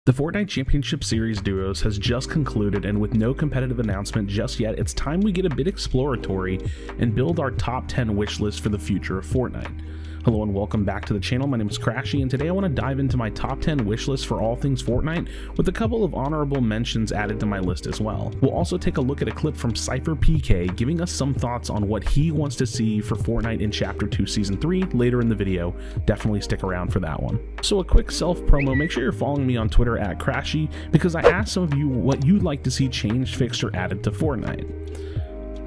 The Fortnite Championship Series Duos has just concluded, and with no competitive announcement just yet, it's time we get a bit exploratory and build our top 10 wish list for the future of Fortnite. Hello and welcome back to the channel. My name is Krashy, and today I want to dive into my top 10 wish list for all things Fortnite, with a couple of honorable mentions added to my list as well. We'll also take a look at a clip from SypherPK giving us some thoughts on what he wants to see for Fortnite in Chapter 2 Season 3 later in the video. Definitely stick around for that one. So a quick self-promo, make sure you're following me on Twitter at Krashy, because I asked some of you what you'd like to see changed, fixed, or added to Fortnite.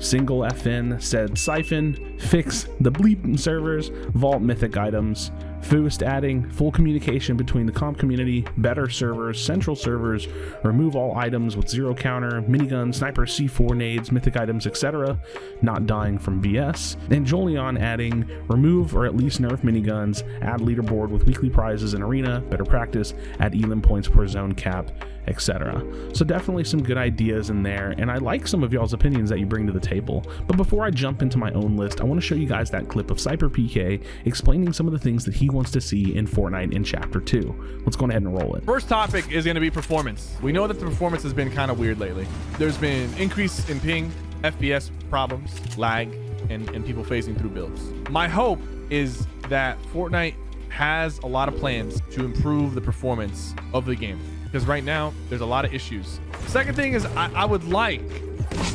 Single FN said siphon, fix the bleep servers, vault mythic items, Foost adding full communication between the comp community, better servers, central servers, remove all items with zero counter, minigun, sniper, C4 nades, mythic items, etc., not dying from BS, and Jolion adding remove or at least nerf miniguns, add leaderboard with weekly prizes in arena, better practice, add elim points per zone cap, etc. So definitely some good ideas in there, and I like some of y'all's opinions that you bring to the table. But before I jump into my own list, I want to show you guys that clip of SypherPK explaining some of the things that he wants to see in Fortnite in Chapter 2. Let's go ahead and roll it. First topic is going to be performance. We know that the performance has been kind of weird lately. There's been increase in ping, FPS problems, lag, and people phasing through builds. My hope is that Fortnite has a lot of plans to improve the performance of the game, because right now there's a lot of issues. Second thing is I would like,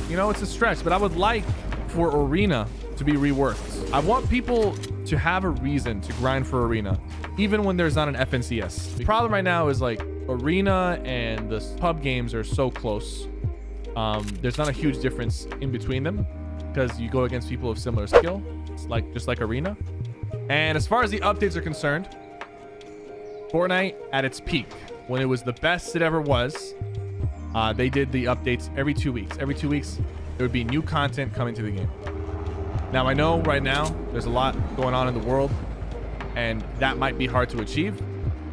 it's a stretch, but I would like for Arena to be reworked. I want people to have a reason to grind for Arena, even when there's not an FNCS. The problem right now is like Arena and the pub games are so close. There's not a huge difference in between them because you go against people of similar skill. It's like just like Arena. And as far as the updates are concerned, Fortnite at its peak, when it was the best it ever was, they did the updates every 2 weeks. Every 2 weeks, there would be new content coming to the game. Now, I know right now there's a lot going on in the world, and that might be hard to achieve,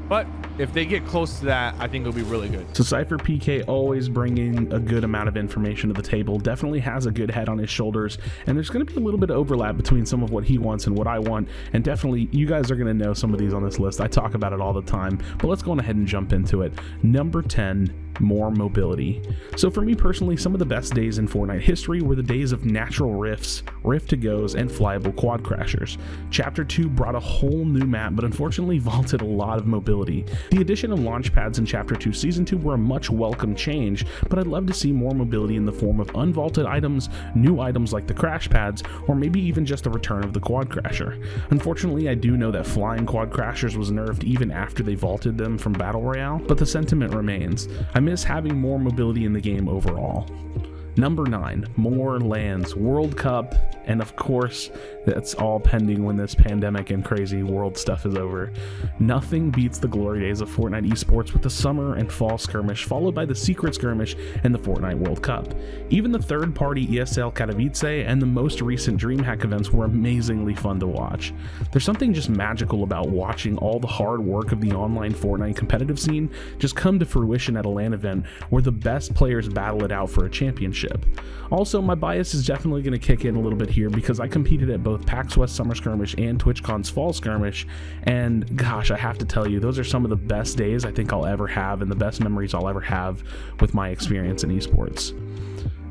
but if they get close to that, I think it'll be really good. So SypherPK always bringing a good amount of information to the table, definitely has a good head on his shoulders, and there's going to be a little bit of overlap between some of what he wants and what I want, and definitely you guys are going to know some of these on this list. I talk about it all the time, but let's go on ahead and jump into it. Number 10, more mobility. So for me personally, some of the best days in Fortnite history were the days of natural rifts, rift to goes, and flyable quad crashers. Chapter 2 brought a whole new map, but unfortunately vaulted a lot of mobility. The addition of launch pads in Chapter 2 Season 2 were a much welcome change, but I'd love to see more mobility in the form of unvaulted items, new items like the crash pads, or maybe even just the return of the quad crasher. Unfortunately, I do know that flying quad crashers was nerfed even after they vaulted them from Battle Royale, but the sentiment remains. I miss having more mobility in the game overall. Number 9, more lands, World Cup, and of course, that's all pending when this pandemic and crazy world stuff is over. Nothing beats the glory days of Fortnite esports with the summer and fall skirmish, followed by the secret skirmish and the Fortnite World Cup. Even the third-party ESL Katowice and the most recent DreamHack events were amazingly fun to watch. There's something just magical about watching all the hard work of the online Fortnite competitive scene just come to fruition at a LAN event where the best players battle it out for a championship. Also, my bias is definitely going to kick in a little bit here because I competed at both PAX West Summer Skirmish and TwitchCon's Fall Skirmish, and gosh, I have to tell you, those are some of the best days I think I'll ever have and the best memories I'll ever have with my experience in esports.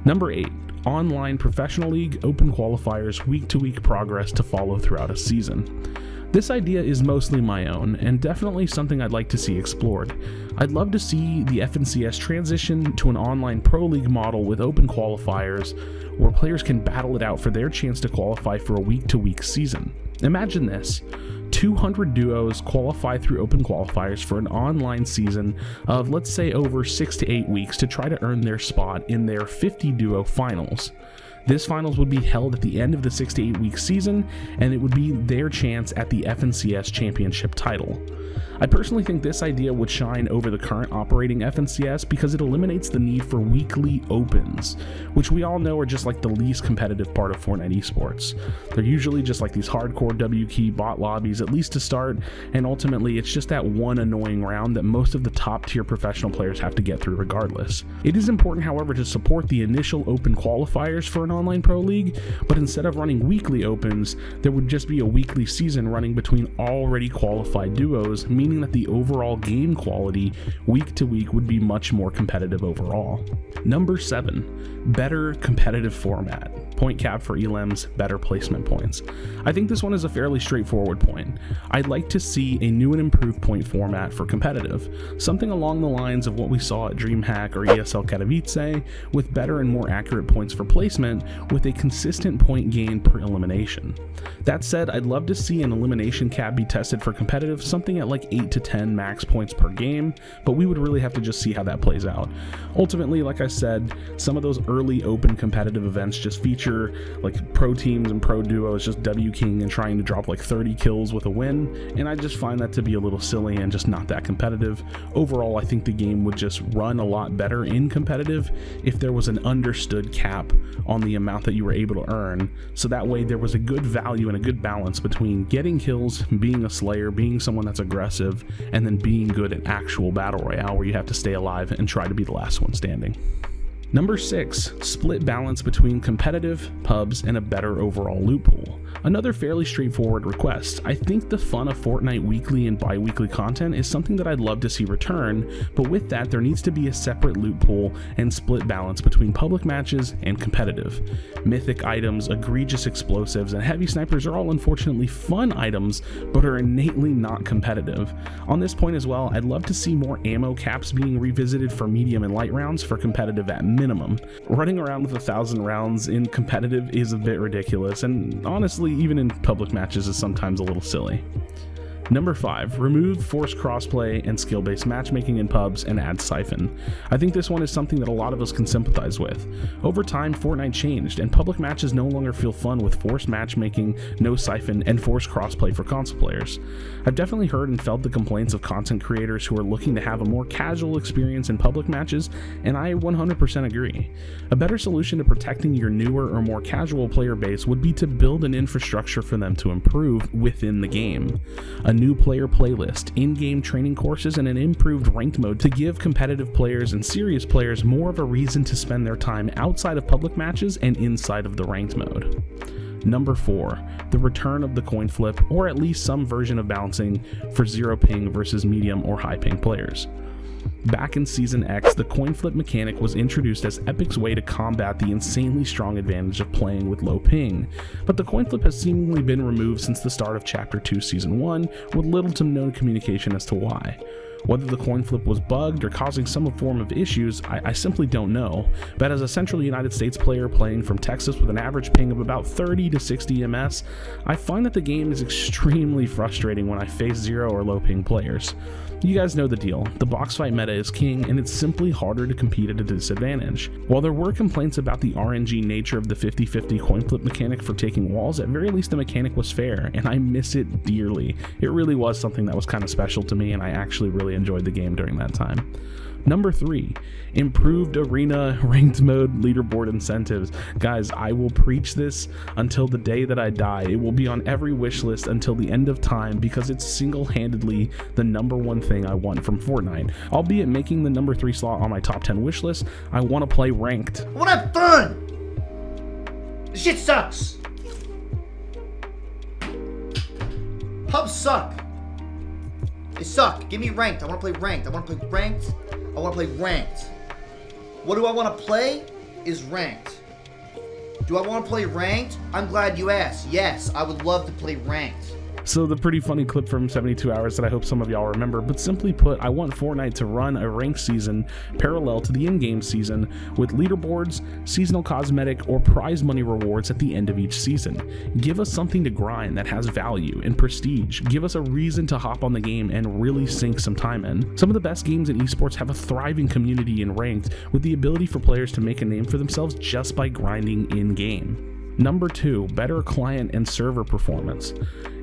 Number 8, online professional league open qualifiers, week-to-week progress to follow throughout a season. This idea is mostly my own, and definitely something I'd like to see explored. I'd love to see the FNCS transition to an online pro league model with open qualifiers, where players can battle it out for their chance to qualify for a week-to-week season. Imagine this. 200 duos qualify through open qualifiers for an online season of, let's say, over 6 to 8 weeks to try to earn their spot in their 50 duo finals. This finals would be held at the end of the 6 to 8 week season, and it would be their chance at the FNCS championship title. I personally think this idea would shine over the current operating FNCS because it eliminates the need for weekly opens, which we all know are just like the least competitive part of Fortnite esports. They're usually just like these hardcore W key bot lobbies, at least to start, and ultimately it's just that one annoying round that most of the top tier professional players have to get through regardless. It is important, however, to support the initial open qualifiers for an online pro league, but instead of running weekly opens, there would just be a weekly season running between already qualified duos, meaning that the overall game quality week to week would be much more competitive overall. Number 7, better competitive format. Point cap for elims, better placement points. I think this one is a fairly straightforward point. I'd like to see a new and improved point format for competitive, something along the lines of what we saw at DreamHack or ESL Katowice, with better and more accurate points for placement with a consistent point gain per elimination. That said, I'd love to see an elimination cap be tested for competitive, something at like 8 to 10 max points per game, but we would really have to just see how that plays out. Ultimately, like I said, some of those early open competitive events just feature like pro teams and pro duos just W king and trying to drop like 30 kills with a win, and I just find that to be a little silly and just not that competitive. Overall, I think the game would just run a lot better in competitive if there was an understood cap on the amount that you were able to earn, so that way there was a good value and a good balance between getting kills, being a slayer, being someone that's aggressive, and then being good at actual battle royale where you have to stay alive and try to be the last one standing. Number 6, split balance between competitive, pubs, and a better overall loot pool. Another fairly straightforward request. I think the fun of Fortnite weekly and bi-weekly content is something that I'd love to see return, but with that there needs to be a separate loot pool and split balance between public matches and competitive. Mythic items, egregious explosives, and heavy snipers are all unfortunately fun items, but are innately not competitive. On this point as well, I'd love to see more ammo caps being revisited for medium and light rounds for competitive at minimum. Running around with 1,000 rounds in competitive is a bit ridiculous, and honestly, even in public matches is sometimes a little silly. Number 5, remove forced crossplay and skill-based matchmaking in pubs and add Siphon. I think this one is something that a lot of us can sympathize with. Over time, Fortnite changed, and public matches no longer feel fun with forced matchmaking, no Siphon, and forced crossplay for console players. I've definitely heard and felt the complaints of content creators who are looking to have a more casual experience in public matches, and I 100% agree. A better solution to protecting your newer or more casual player base would be to build an infrastructure for them to improve within the game. A new player playlist, in-game training courses, and an improved ranked mode to give competitive players and serious players more of a reason to spend their time outside of public matches and inside of the ranked mode. Number 4, the return of the coin flip, or at least some version of balancing for zero ping versus medium or high ping players. Back in Season X, the coin flip mechanic was introduced as Epic's way to combat the insanely strong advantage of playing with low ping, but the coin flip has seemingly been removed since the start of Chapter 2 Season 1, with little to no communication as to why. Whether the coin flip was bugged or causing some form of issues, I simply don't know, but as a Central United States player playing from Texas with an average ping of about 30 to 60 ms, I find that the game is extremely frustrating when I face zero or low ping players. You guys know the deal, the box fight meta is king, and it's simply harder to compete at a disadvantage. While there were complaints about the RNG nature of the 50-50 coin flip mechanic for taking walls, at very least the mechanic was fair, and I miss it dearly. It really was something that was kind of special to me, and I actually really enjoyed the game during that time. Number 3, improved arena, ranked mode, leaderboard incentives. Guys, I will preach this until the day that I die. It will be on every wish list until the end of time because it's single-handedly the number one thing I want from Fortnite. Albeit making the number 3 slot on my top 10 wish list, I want to play ranked. I want to have fun! This shit sucks! Pubs suck. They suck. Give me ranked. I want to play ranked. I want to play ranked. I want to play ranked. What do I want to play is ranked. Do I want to play ranked? I'm glad you asked. Yes, I would love to play ranked. So the pretty funny clip from 72 Hours that I hope some of y'all remember, but simply put, I want Fortnite to run a ranked season parallel to the in-game season with leaderboards, seasonal cosmetic, or prize money rewards at the end of each season. Give us something to grind that has value and prestige. Give us a reason to hop on the game and really sink some time in. Some of the best games in esports have a thriving community in ranked with the ability for players to make a name for themselves just by grinding in-game. Number 2, better client and server performance.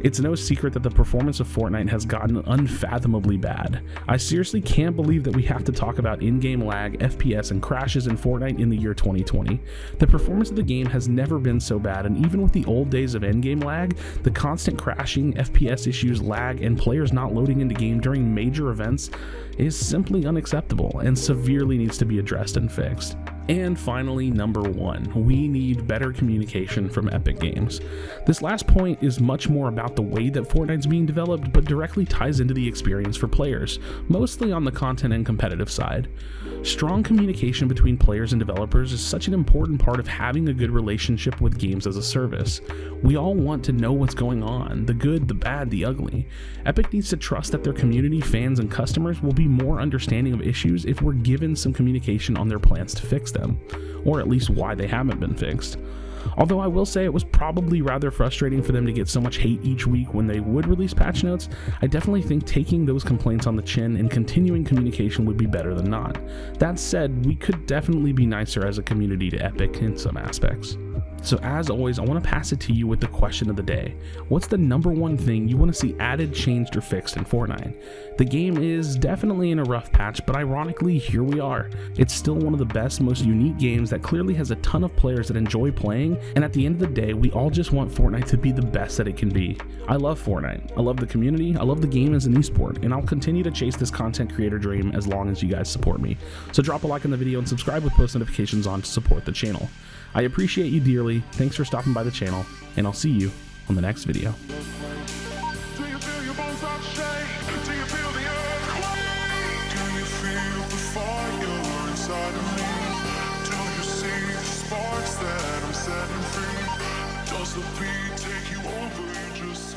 It's no secret that the performance of Fortnite has gotten unfathomably bad. I seriously can't believe that we have to talk about in-game lag, FPS, and crashes in Fortnite in the year 2020. The performance of the game has never been so bad, and even with the old days of endgame lag, the constant crashing, FPS issues, lag, and players not loading into game during major events is simply unacceptable and severely needs to be addressed and fixed. And finally, number 1, we need better communication from Epic Games. This last point is much more about the way that Fortnite's being developed, but directly ties into the experience for players, mostly on the content and competitive side. Strong communication between players and developers is such an important part of having a good relationship with games as a service. We all want to know what's going on, the good, the bad, the ugly. Epic needs to trust that their community, fans, and customers will be more understanding of issues if we're given some communication on their plans to fix them, or at least why they haven't been fixed. Although I will say it was probably rather frustrating for them to get so much hate each week when they would release patch notes, I definitely think taking those complaints on the chin and continuing communication would be better than not. That said, we could definitely be nicer as a community to Epic in some aspects. So as always, I want to pass it to you with the question of the day. What's the number 1 thing you want to see added, changed, or fixed in Fortnite? The game is definitely in a rough patch, but ironically, here we are. It's still one of the best, most unique games that clearly has a ton of players that enjoy playing, and at the end of the day, we all just want Fortnite to be the best that it can be. I love Fortnite. I love the community. I love the game as an esport, and I'll continue to chase this content creator dream as long as you guys support me. So drop a like on the video and subscribe with post notifications on to support the channel. I appreciate you dearly, thanks for stopping by the channel, and I'll see you on the next video. Does the beat take you over? You just